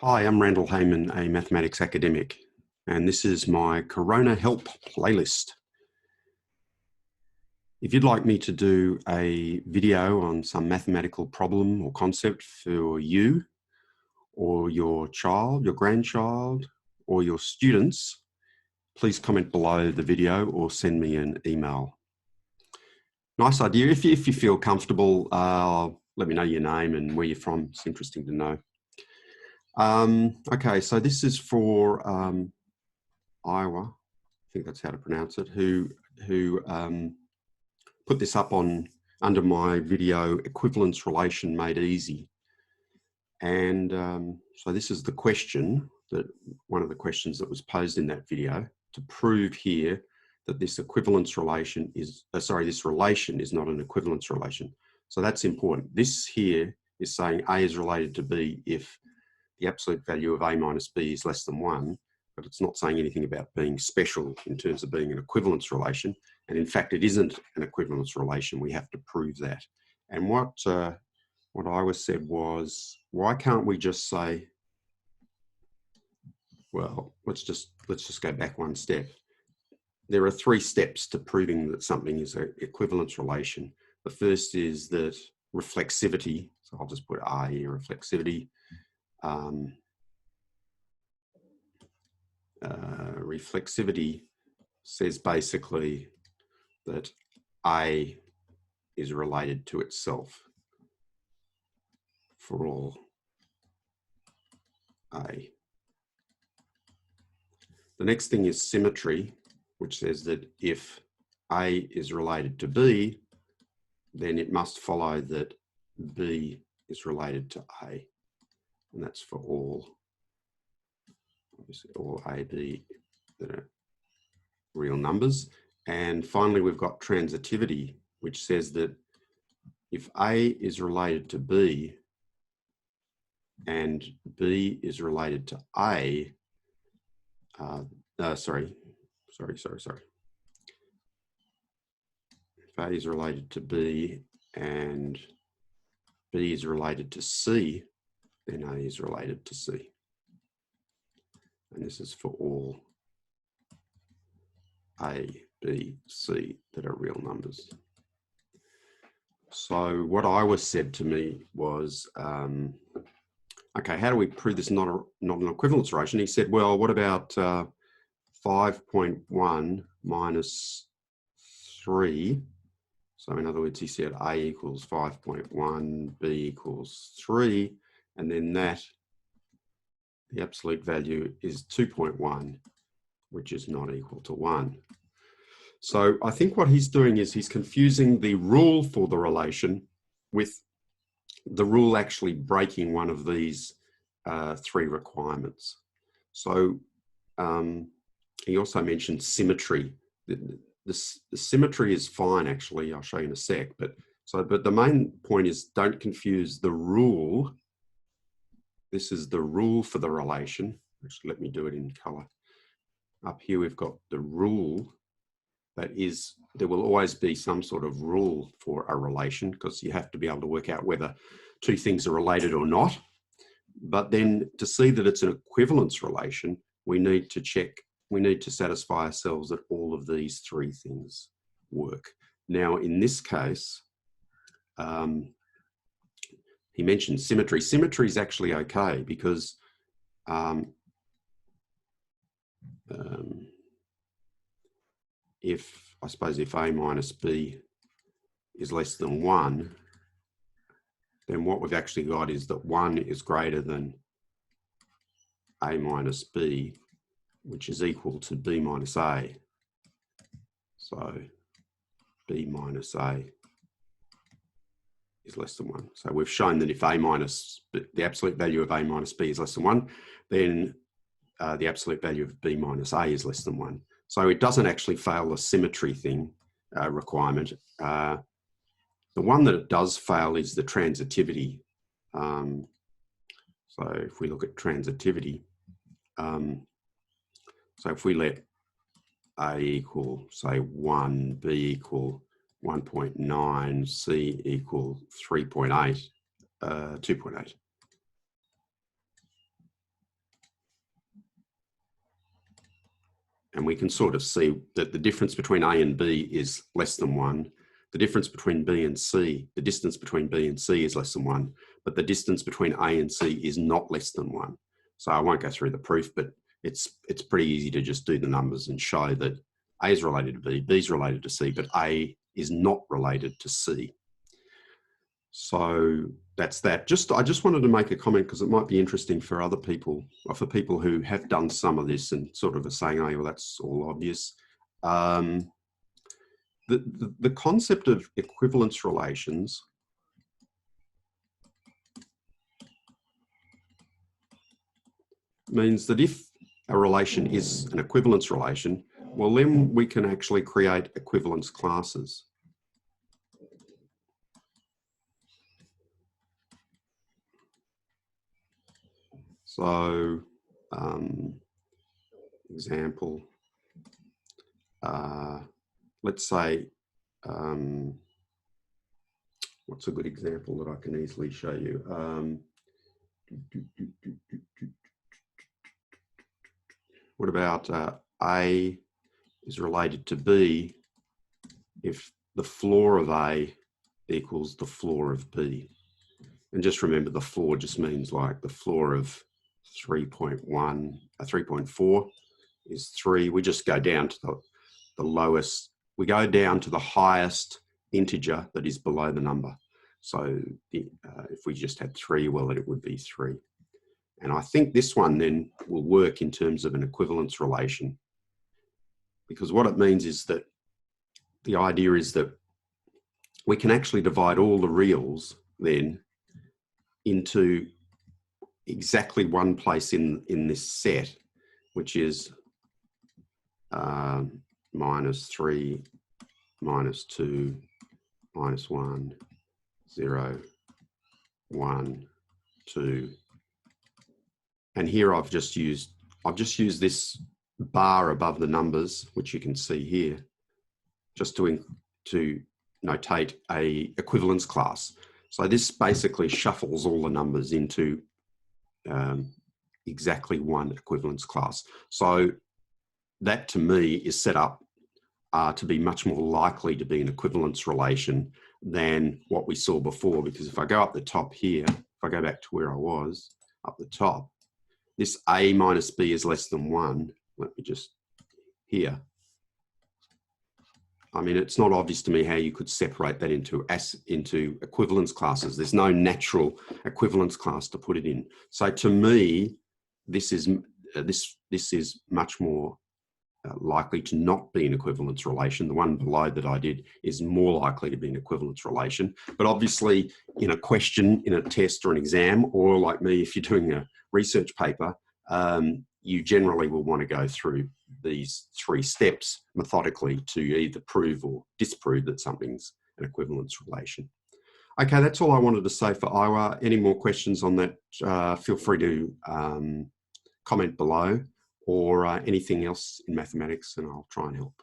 Hi, I'm Randall Heyman, a mathematics academic, and this is my Corona Help playlist. If you'd like me to do a video on some mathematical problem or concept for you or your child, your grandchild, or your students, please comment below the video or send me an email. Nice idea. If you feel comfortable, let me know your name and where you're from. It's interesting to know. Okay, so this is for Iowa, I think that's how to pronounce it, who put this up under my video, Equivalence Relation Made Easy. And so this is the question, one of the questions that was posed in that video, to prove here that this equivalence relation is, this relation is not an equivalence relation. So that's important. This here is saying A is related to B if the absolute value of A minus B is less than 1, but it's not saying anything about being special in terms of being an equivalence relation. And in fact, it isn't an equivalence relation. We have to prove that. And what I said was, why can't we just say, well, let's just go back one step. There are 3 steps to proving that something is an equivalence relation. The first is that reflexivity. So I'll just put R here, reflexivity. Reflexivity says basically that A is related to itself for all A. The next thing is symmetry, which says that if A is related to B, then it must follow that B is related to A. And that's for all, obviously all A, B that are real numbers. And finally, we've got transitivity, which says that if A is related to B and B is related to A, sorry. If A is related to B and B is related to C, then A is related to C. And this is for all A, B, C that are real numbers. So what Iowa said to me was, okay, how do we prove this not an equivalence relation? He said, well, what about 5.1 minus 3? So in other words, he said A equals 5.1, B equals 3, and then the absolute value is 2.1, which is not equal to 1. So I think what he's doing is he's confusing the rule for the relation with the rule actually breaking one of these 3 requirements. So he also mentioned symmetry. The symmetry is fine, actually. I'll show you in a sec. But the main point is, don't confuse the rule. This is the rule for the relation. Actually, let me do it in color. Up here, we've got the rule. That is, there will always be some sort of rule for a relation, because you have to be able to work out whether 2 things are related or not. But then to see that it's an equivalence relation, we need to satisfy ourselves that all of these 3 things work. Now, in this case, he mentioned symmetry. Symmetry is actually okay, because if A minus B is less than 1, then what we've actually got is that 1 is greater than A minus B, which is equal to B minus A. So B minus A is less than 1. So we've shown that if the absolute value of A minus B is less than 1, then the absolute value of B minus A is less than 1. So it doesn't actually fail the symmetry thing requirement. The one that it does fail is the transitivity. So if we look at transitivity, so if we let A equal, say, 1, B equal 1.9, C equal 3.8, 2.8. and we can sort of see that the difference between A and B is less than 1. The difference between B and C, the distance between B and C is less than 1, but the distance between A and C is not less than 1. So I won't go through the proof, but it's pretty easy to just do the numbers and show that A is related to B, B is related to C, but A is not related to C. So that's that. I just wanted to make a comment because it might be interesting for other people, or for people who have done some of this and sort of are saying, oh, well, that's all obvious. The concept of equivalence relations means that if a relation is an equivalence relation, well, then we can actually create equivalence classes. So, example, let's say, what's a good example that I can easily show you? What about A is related to B if the floor of A equals the floor of B? And just remember, the floor just means like the floor of 3.4 is 3. We just go down to the lowest. We go down to the highest integer that is below the number. So if we just had 3, well, it would be 3. And I think this one then will work in terms of an equivalence relation, because what it means is that the idea is that we can actually divide all the reals then into exactly one place in this set, which is -3, -2, -1, 0, 1, 2. And here I've just used this bar above the numbers, which you can see here, just to notate a equivalence class. So this basically shuffles all the numbers into exactly one equivalence class. So that to me is set up to be much more likely to be an equivalence relation than what we saw before. Because if I go up the top here, if I go back to where I was, up the top, this A minus B is less than 1. Let me just, here. I mean, it's not obvious to me how you could separate that into equivalence classes. There's no natural equivalence class to put it in. So to me, this is much more likely to not be an equivalence relation. The one below that I did is more likely to be an equivalence relation. But obviously, in a question, in a test or an exam, or like me, if you're doing a research paper, you generally will want to go through these 3 steps methodically to either prove or disprove that something's an equivalence relation. Okay, that's all I wanted to say for Iowa. Any more questions on that, feel free to comment below, or anything else in mathematics, and I'll try and help.